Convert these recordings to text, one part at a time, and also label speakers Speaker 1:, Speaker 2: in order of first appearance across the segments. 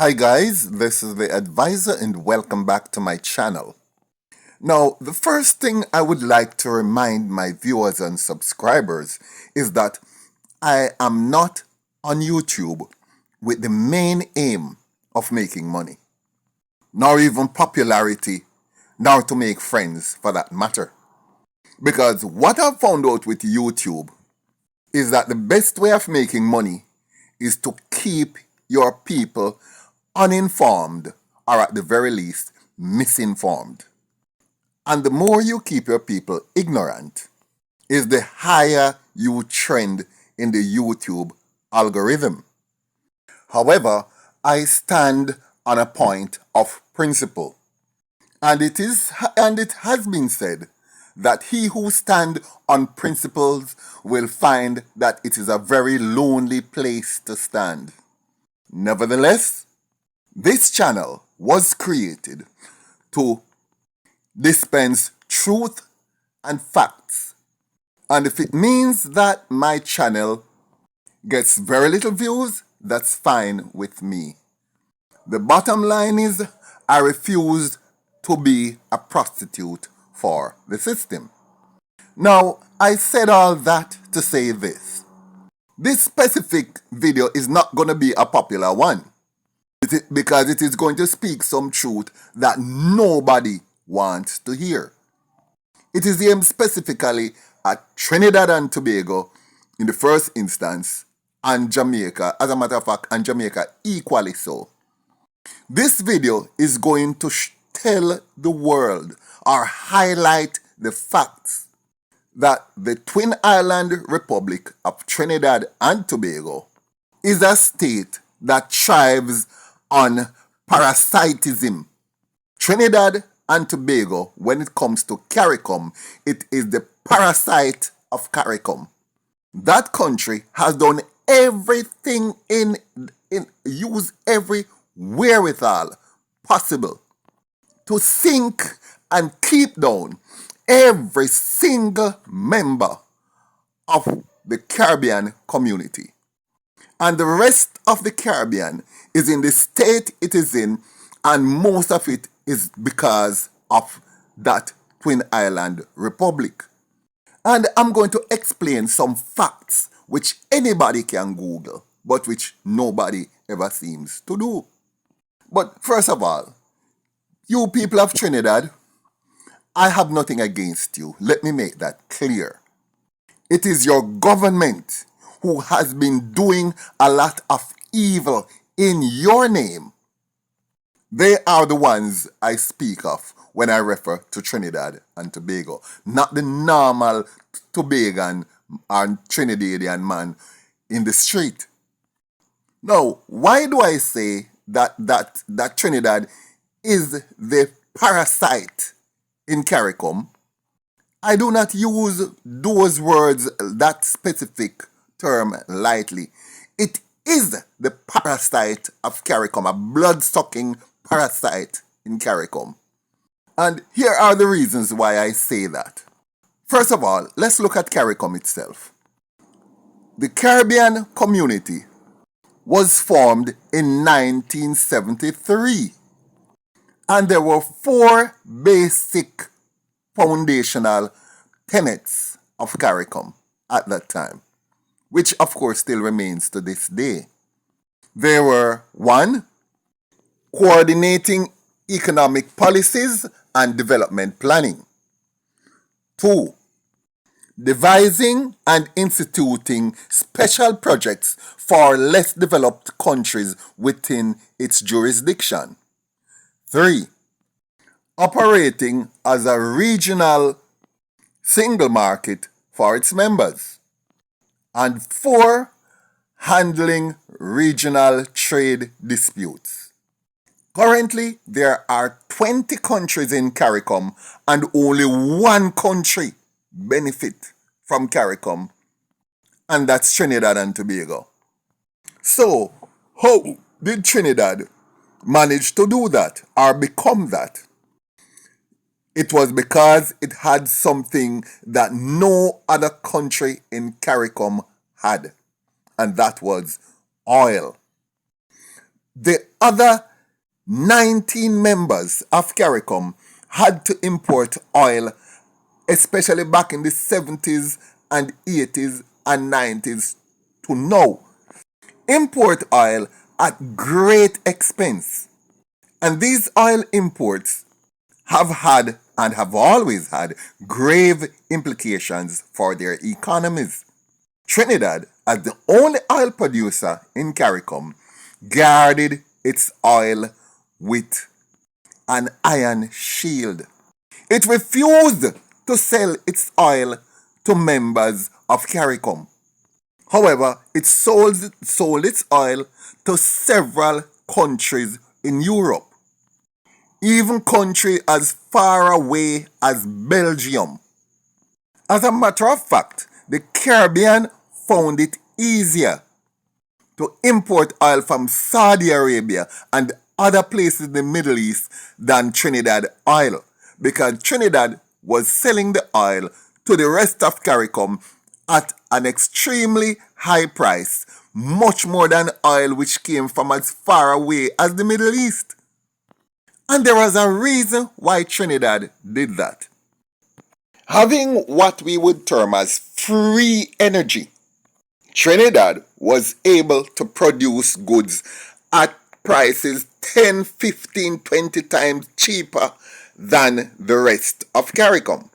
Speaker 1: Hi guys, this is the advisor and welcome back to my channel. Now, the first thing I would like to remind my viewers and subscribers is that I am not on YouTube with the main aim of making money, nor even popularity, nor to make friends for that matter. Because what I've found out with YouTube is that the best way of making money is to keep your people uninformed, or at the very least, misinformed. And the more you keep your people ignorant, is the higher you trend in the YouTube algorithm. However, I stand on a point of principle. And it has been said that he who stands on principles will find that it is a very lonely place to stand. Nevertheless, this channel was created to dispense truth and facts. And if it means that my channel gets very little views, that's fine with me. The bottom line is I refuse to be a prostitute for the system. Now, I said all that to say this. This specific video is not going to be a popular one, because it is going to speak some truth that nobody wants to hear. It is aimed specifically at Trinidad and Tobago in the first instance, and Jamaica, as a matter of fact, and Jamaica equally so. This video is going to tell the world or highlight the facts that the Twin Island Republic of Trinidad and Tobago is a state that thrives on parasitism. Trinidad and Tobago, when it comes to CARICOM, it is the parasite of CARICOM. That country has done everything use every wherewithal possible to sink and keep down every single member of the Caribbean community. And the rest of the Caribbean is in the state it is in, and most of it is because of that Twin Island Republic. And I'm going to explain some facts which anybody can Google, but which nobody ever seems to do. But first of all, you people of Trinidad, I have nothing against you. Let me make that clear. It is your government who has been doing a lot of evil in your name. They are the ones I speak of when I refer to Trinidad and Tobago, not the normal Tobagan and Trinidadian man in the street. Now, why do I say that Trinidad is the parasite in CARICOM? I do not use those words, that specific term, lightly. It is the parasite of CARICOM, a blood-sucking parasite in CARICOM. And here are the reasons why I say that. First of all, let's look at CARICOM itself. The Caribbean community was formed in 1973. And there were 4 basic foundational tenets of CARICOM at that time, which of course still remains to this day. They were 1. Coordinating economic policies and development planning. 2. Devising and instituting special projects for less developed countries within its jurisdiction. 3. Operating as a regional single market for its members. And 4. Handling regional trade disputes. Currently, there are 20 countries in CARICOM and only 1 country benefit from CARICOM, and that's Trinidad and Tobago. So, how did Trinidad manage to do that or become that? It was because it had something that no other country in CARICOM had, and that was oil. The other 19 members of CARICOM had to import oil, especially back in the 70s and 80s and 90s to now. Import oil at great expense. And these oil imports have had and have always had grave implications for their economies. Trinidad, as the only oil producer in CARICOM, guarded its oil with an iron shield. It refused to sell its oil to members of CARICOM. However, it sold its oil to several countries in Europe, even countries as far away as Belgium. As a matter of fact, the Caribbean found it easier to import oil from Saudi Arabia and other places in the Middle East than Trinidad oil, because Trinidad was selling the oil to the rest of CARICOM at an extremely high price, much more than oil which came from as far away as the Middle East. And there was a reason why Trinidad did that. Having what we would term as free energy, Trinidad was able to produce goods at prices 10, 15, 20 times cheaper than the rest of CARICOM.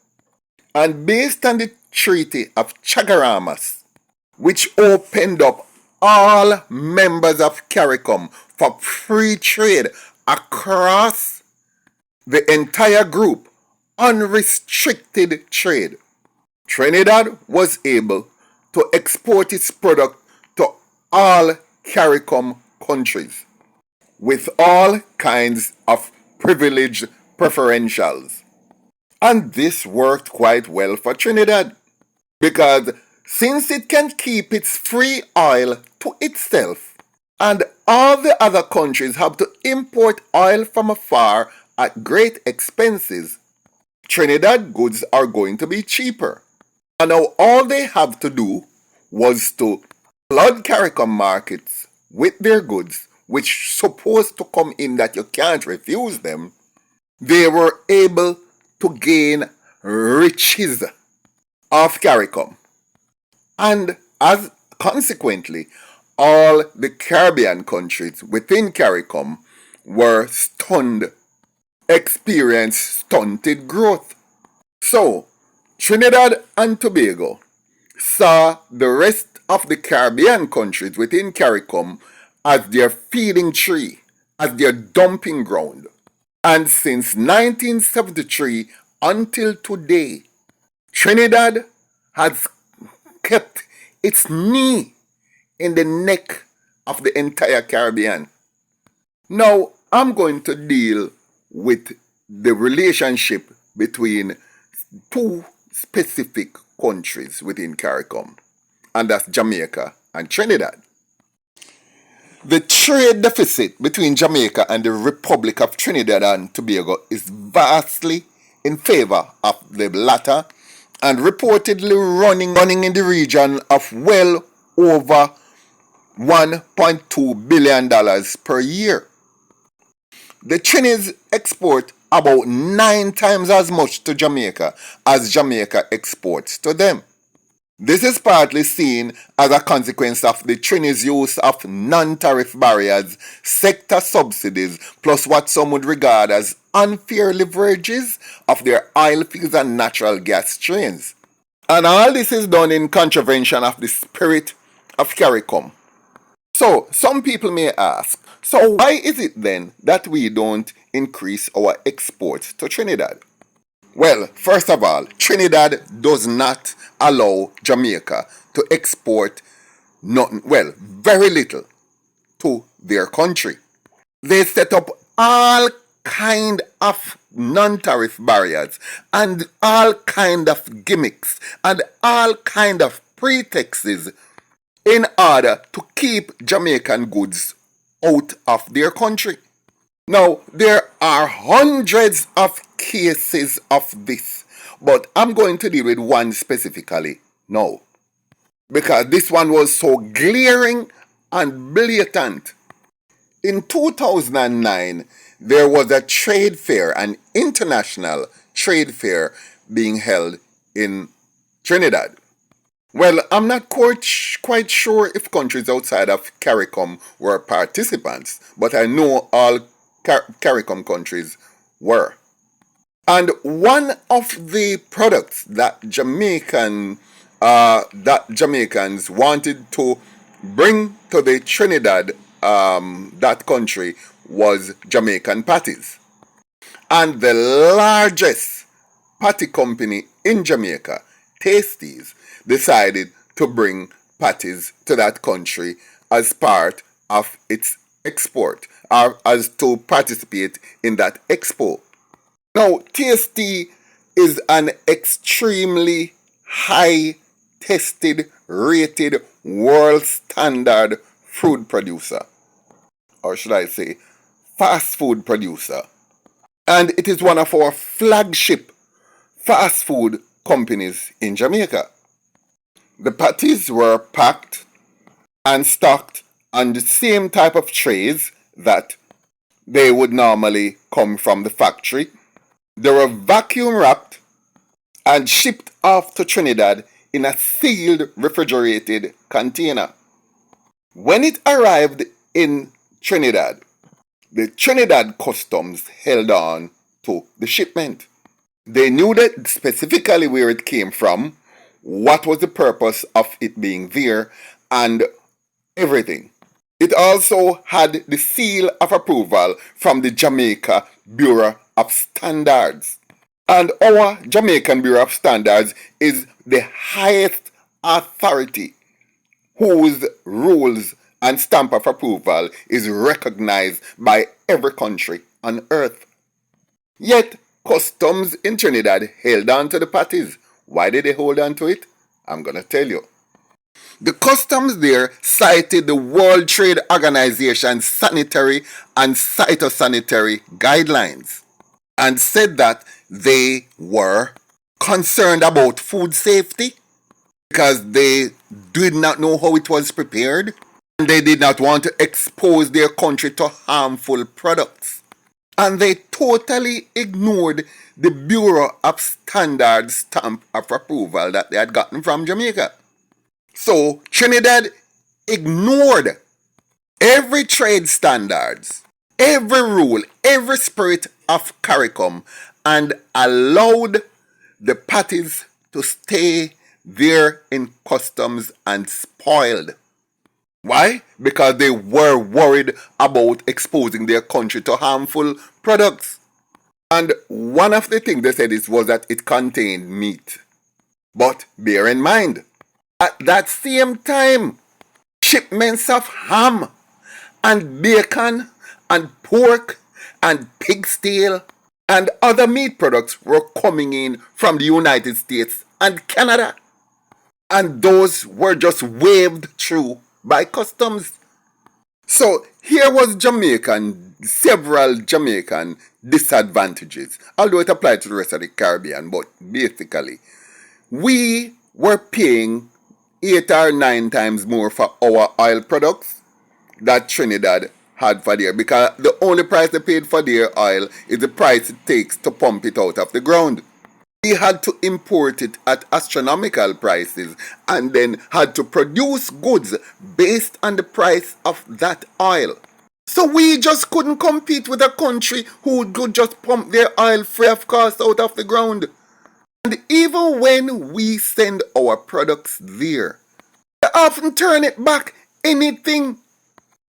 Speaker 1: And based on the Treaty of Chagaramas, which opened up all members of CARICOM for free trade across the entire group, unrestricted trade, Trinidad was able to export its product to all CARICOM countries with all kinds of privileged preferentials. And this worked quite well for Trinidad, because since it can keep its free oil to itself and all the other countries have to import oil from afar at great expenses, Trinidad goods are going to be cheaper. And now all they have to do was to flood CARICOM markets with their goods, which supposed to come in that you can't refuse them. They were able to gain riches of CARICOM. And as consequently, all the Caribbean countries within CARICOM were stunned, experienced stunted growth. So, Trinidad and Tobago saw the rest of the Caribbean countries within CARICOM as their feeding tree, as their dumping ground. And since 1973 until today, Trinidad has kept its knee in the neck of the entire Caribbean. Now, I'm going to deal with the relationship between two specific countries within CARICOM, and that's Jamaica and Trinidad. The trade deficit between Jamaica and the Republic of Trinidad and Tobago is vastly in favor of the latter, and reportedly running in the region of well over $1.2 billion per year. The Trinis export about 9 times as much to Jamaica as Jamaica exports to them. This is partly seen as a consequence of the Trinis' use of non-tariff barriers, sector subsidies, plus what some would regard as unfair leverages of their oil fields and natural gas trains. And all this is done in contravention of the spirit of CARICOM. So, some people may ask, so why is it then that we don't increase our exports to Trinidad? Well, first of all, Trinidad does not allow Jamaica to export very little to their country. They set up all kind of non-tariff barriers and all kind of gimmicks and all kind of pretexts in order to keep Jamaican goods out of their country. Now, there are hundreds of cases of this, but I'm going to deal with one specifically now, because this one was so glaring and blatant. In 2009, there was a trade fair, an international trade fair being held in Trinidad. Well, I'm not quite sure if countries outside of CARICOM were participants, but I know all CARICOM countries were. And one of the products that Jamaicans wanted to bring to the Trinidad, that country, was Jamaican patties. And the largest patty company in Jamaica, Tasties, decided to bring patties to that country as part of its export, or as to participate in that expo. Now, Tasty is an extremely high tested, rated, world standard food producer, or should I say, fast food producer. And it is one of our flagship fast food companies in Jamaica. The patties were packed and stocked on the same type of trays that they would normally come from the factory. They were vacuum wrapped and shipped off to Trinidad in a sealed, refrigerated container. When it arrived in Trinidad, the Trinidad customs held on to the shipment. They knew that specifically where it came from, what was the purpose of it being there, and everything. It also had the seal of approval from the Jamaica Bureau of Standards. And our Jamaican Bureau of Standards is the highest authority whose rules and stamp of approval is recognized by every country on earth. Yet, customs in Trinidad held on to the patties. Why did they hold on to it? I'm going to tell you. The customs there cited the World Trade Organization sanitary and phytosanitary guidelines and said that they were concerned about food safety because they did not know how it was prepared and they did not want to expose their country to harmful products. And they totally ignored the Bureau of Standards stamp of approval that they had gotten from Jamaica. So Trinidad ignored every trade standards, every rule, every spirit of CARICOM, and allowed the patties to stay there in customs and spoiled. Why? Because they were worried about exposing their country to harmful products. And one of the things they said was that it contained meat. But bear in mind, at that same time, shipments of ham and bacon and pork and pig's tail and other meat products were coming in from the United States and Canada. And those were just waved through by customs. So here was several Jamaican disadvantages, although it applied to the rest of the Caribbean, but basically, we were paying 8 or 9 times more for our oil products that Trinidad had for there, because the only price they paid for their oil is the price it takes to pump it out of the ground. We had to import it at astronomical prices and then had to produce goods based on the price of that oil. So we just couldn't compete with a country who could just pump their oil free of cost out of the ground. And even when we send our products there, they often turn it back anything.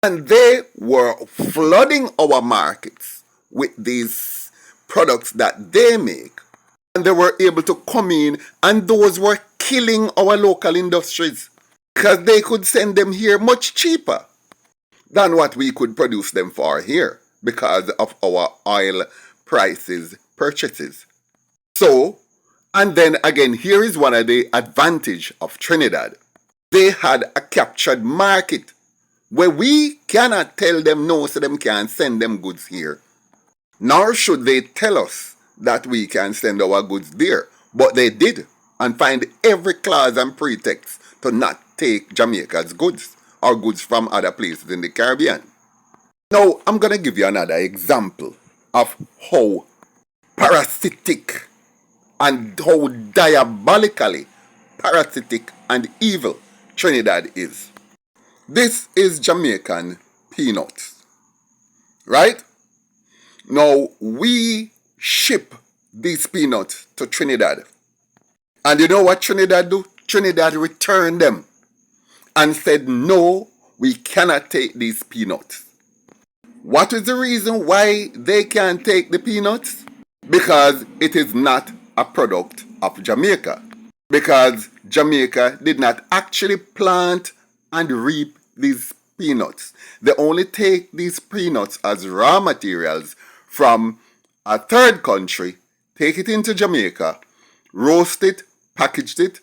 Speaker 1: And they were flooding our markets with these products that they make. And they were able to come in, and those were killing our local industries because they could send them here much cheaper than what we could produce them for here because of our oil prices purchases. So, and then again, here is one of the advantage of Trinidad. They had a captured market where we cannot tell them no, so them can't send them goods here. Nor should they tell us that we can send our goods there. But they did, and find every clause and pretext to not take Jamaica's goods or goods from other places in the Caribbean. Now, I'm going to give you another example of how parasitic and how diabolically parasitic and evil Trinidad is. This is Jamaican peanuts, right? Now, we ship these peanuts to Trinidad. And you know what Trinidad do? Trinidad returned them and said, no, we cannot take these peanuts. What is the reason why they can't take the peanuts? Because it is not a product of Jamaica. Because Jamaica did not actually plant and reap these peanuts. They only take these peanuts as raw materials from a third country, take it into Jamaica, roast it, package it,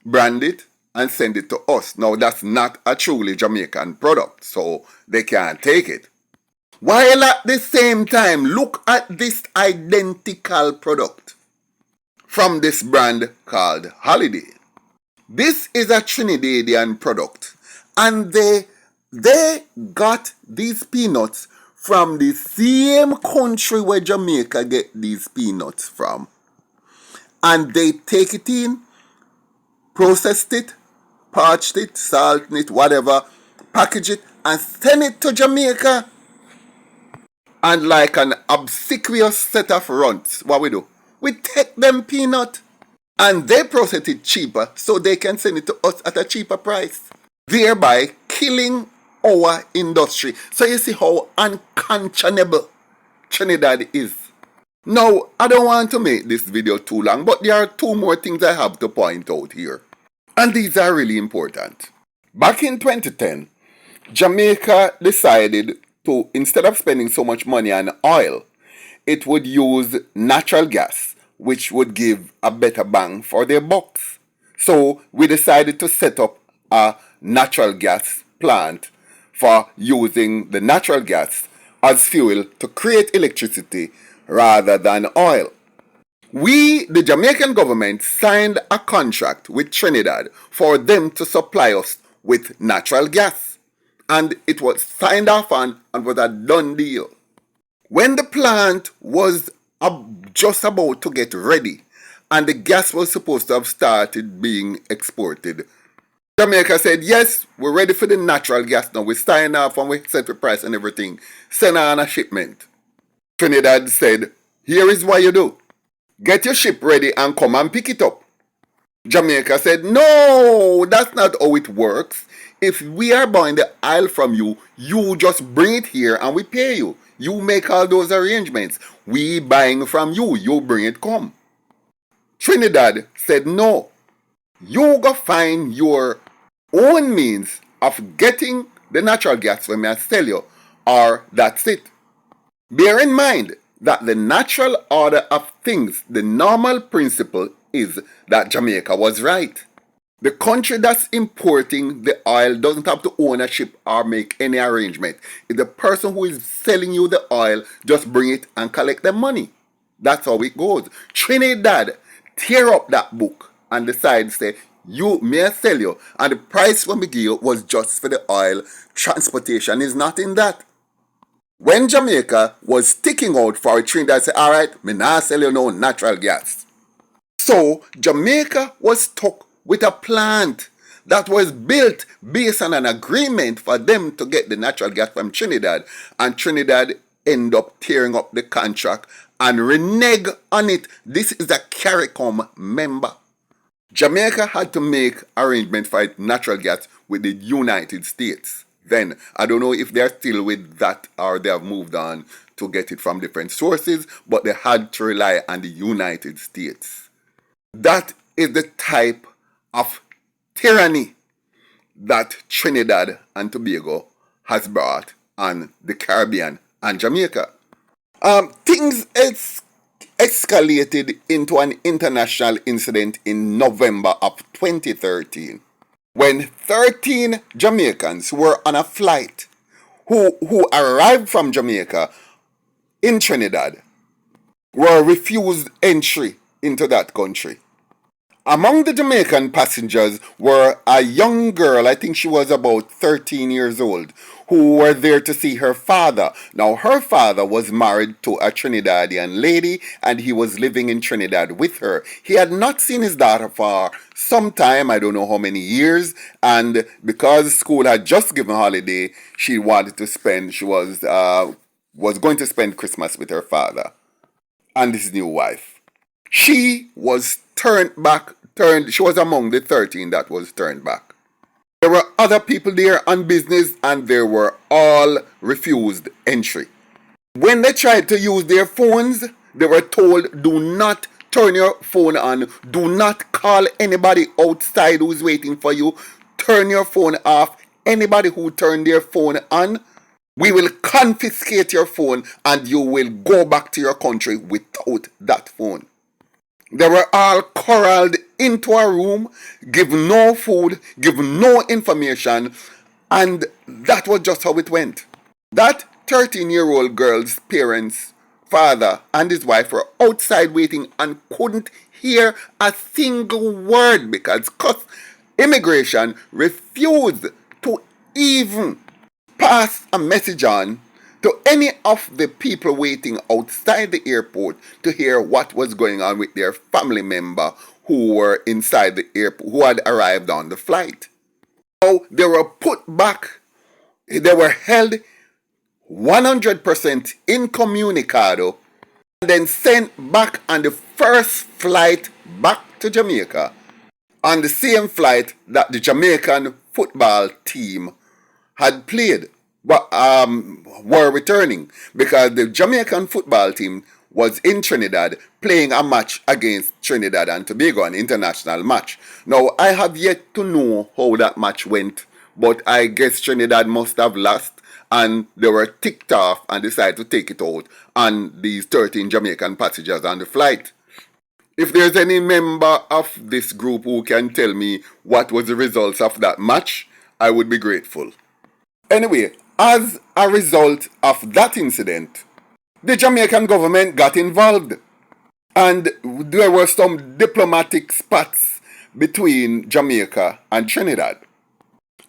Speaker 1: brand it, and send it to us. Now, that's not a truly Jamaican product, so they can't take it. While at the same time, look at this identical product from this brand called Holiday. This is a Trinidadian product, and they got these peanuts from the same country where Jamaica get these peanuts from. And they take it in, processed it, parched it, salted it, whatever, package it, and send it to Jamaica. And like an obsequious set of runts, what we do? We take them peanut and they process it cheaper so they can send it to us at a cheaper price, thereby killing our industry. So you see how unconscionable Trinidad is. Now, I don't want to make this video too long, but there are two more things I have to point out here. And these are really important. Back in 2010, Jamaica decided to, instead of spending so much money on oil, it would use natural gas, which would give a better bang for their bucks. So we decided to set up a natural gas plant for using the natural gas as fuel to create electricity rather than oil. We, the Jamaican government, signed a contract with Trinidad for them to supply us with natural gas. And it was signed off on and was a done deal. When the plant was just about to get ready and the gas was supposed to have started being exported, Jamaica said, yes, we're ready for the natural gas now. We signed off and we set the price and everything. Send on a shipment. Trinidad said, here is what you do. Get your ship ready and come and pick it up. Jamaica said, no, that's not how it works. If we are buying the oil from you, you just bring it here and we pay you. You make all those arrangements. We buying from you, you bring it come. Trinidad said, no, you go find your own means of getting the natural gas when I sell you, or that's it. Bear in mind that the natural order of things, the normal principle is that Jamaica was right. The country that's importing the oil doesn't have to own a ship or make any arrangement. If the person who is selling you the oil just bring it and collect the money. That's how it goes. Trinidad tear up that book and decide to say, you may sell you, and the price when we give you was just for the oil. Transportation is not in that. When Jamaica was sticking out for it, Trinidad said, all right, me nah sell you no natural gas. So Jamaica was stuck with a plant that was built based on an agreement for them to get the natural gas from Trinidad, and Trinidad end up tearing up the contract and renege on it. This is a CARICOM member. Jamaica had to make arrangements for its natural gas with the United States. Then, I don't know if they're still with that or they have moved on to get it from different sources, but they had to rely on the United States. That is the type of tyranny that Trinidad and Tobago has brought on the Caribbean and Jamaica. Things escalated into an international incident in November of 2013 when 13 Jamaicans who were on a flight who arrived from Jamaica in Trinidad were refused entry into that country. Among the Jamaican passengers were a young girl, I think she was about 13 years old, who were there to see her father. Now, her father was married to a Trinidadian lady and he was living in Trinidad with her. He had not seen his daughter for some time, I don't know how many years, and because school had just given holiday, she was going to spend Christmas with her father and his new wife. She was she was among the 13 that was turned back. There were other people there on business and they were all refused entry. When they tried to use their phones, they were told, do not turn your phone on, do not call anybody outside who's waiting for you, turn your phone off. Anybody who turned their phone on, we will confiscate your phone and you will go back to your country without that phone. They were all corralled into a room, give no food, give no information, and that was just how it went. That 13-year-old girl's parents, father, and his wife were outside waiting and couldn't hear a single word because immigration refused to even pass a message on to any of the people waiting outside the airport to hear what was going on with their family member who were inside the airport, who had arrived on the flight. So they were put back, they were held 100% incommunicado and then sent back on the first flight back to Jamaica on the same flight that the Jamaican football team had played, were returning, because the Jamaican football team was in Trinidad playing a match against Trinidad and Tobago, an international match. Now, I have yet to know how that match went, but I guess Trinidad must have lost and they were ticked off and decided to take it out on these 13 Jamaican passengers on the flight. If there's any member of this group who can tell me what was the results of that match, I would be grateful. Anyway, as a result of that incident, the Jamaican government got involved and there were some diplomatic spats between Jamaica and Trinidad.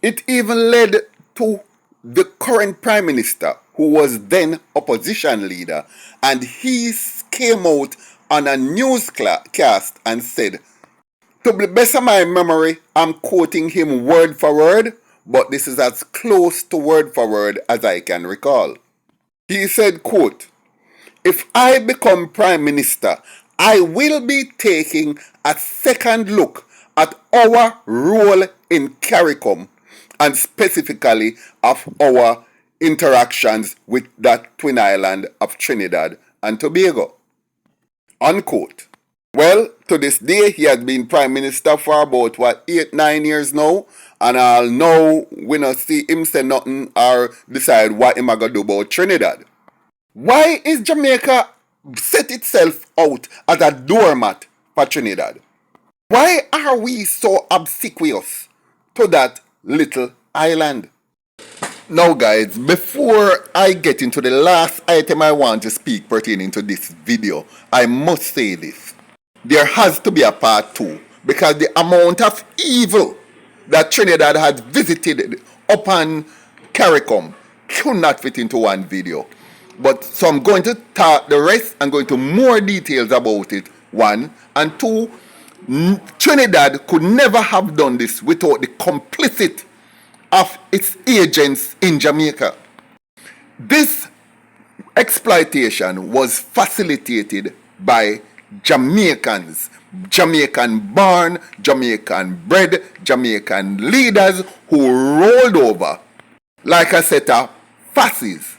Speaker 1: It even led to the current Prime Minister, who was then opposition leader, and he came out on a newscast and said, to the best of my memory, I'm quoting him word for word, but this is as close to word for word as I can recall. He said, quote, if I become Prime Minister, I will be taking a second look at our role in CARICOM and specifically of our interactions with that twin island of Trinidad and Tobago. Unquote. Well, to this day, he has been Prime Minister for about, 8-9 years now, and I'll know we not see him say nothing or decide what him gonna do about Trinidad. Why is Jamaica set itself out as a doormat for Trinidad? Why are we so obsequious to that little island? Now guys, before I get into the last item I want to speak pertaining to this video, I must say this. There has to be a part 2 because the amount of evil that Trinidad had visited upon CARICOM could not fit into one video. But so I'm going to talk the rest and go into more details about it, 1. And 2, Trinidad could never have done this without the complicity of its agents in Jamaica. This exploitation was facilitated by Jamaicans, Jamaican born, Jamaican bred, Jamaican leaders who rolled over like a set of fasces.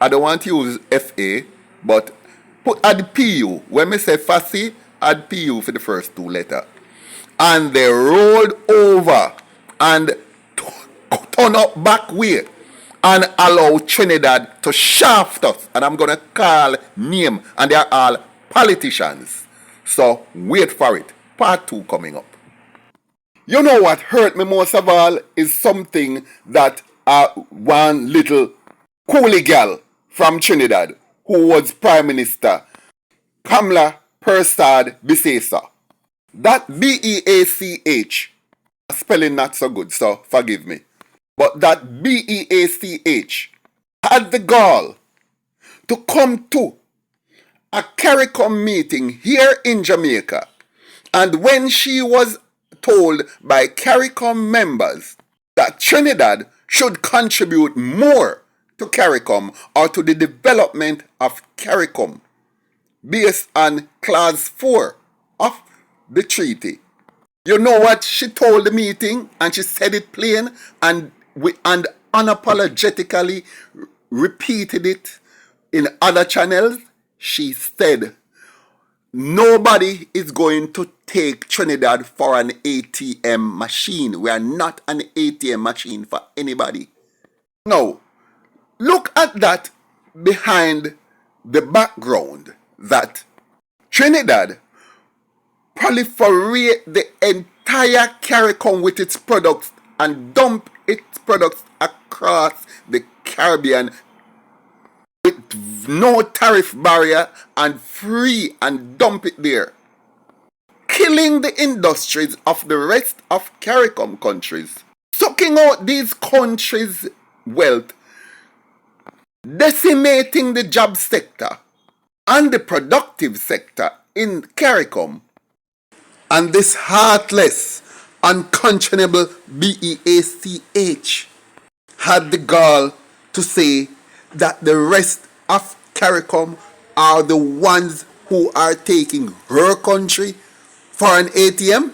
Speaker 1: I don't want to use FA, but add PU. When I say fassy, add PU for the first 2 letters. And they rolled over and turn up back way and allow Trinidad to shaft us. And I'm going to call name, and they are all politicians. So wait for it. Part 2 coming up. You know what hurt me most of all is something that one little coolie gal from Trinidad, who was Prime Minister, Kamla Persad Bisesa. That BEACH, spelling not so good, so forgive me. But that BEACH had the gall to come to a CARICOM meeting here in Jamaica. And when she was told by CARICOM members that Trinidad should contribute more to CARICOM or to the development of CARICOM based on Clause 4 of the treaty. You know what she told the meeting, and she said it plain and unapologetically repeated it in other channels. She said, nobody is going to take Trinidad for an ATM machine. We are not an ATM machine for anybody. Now, look at that behind the background that Trinidad proliferate the entire CARICOM with its products and dump its products across the Caribbean with no tariff barrier and free and dump it there, killing the industries of the rest of CARICOM countries, sucking out these countries' wealth, decimating the job sector and the productive sector in CARICOM. And this heartless, unconscionable BEACH had the gall to say that the rest of CARICOM are the ones who are taking her country for an ATM.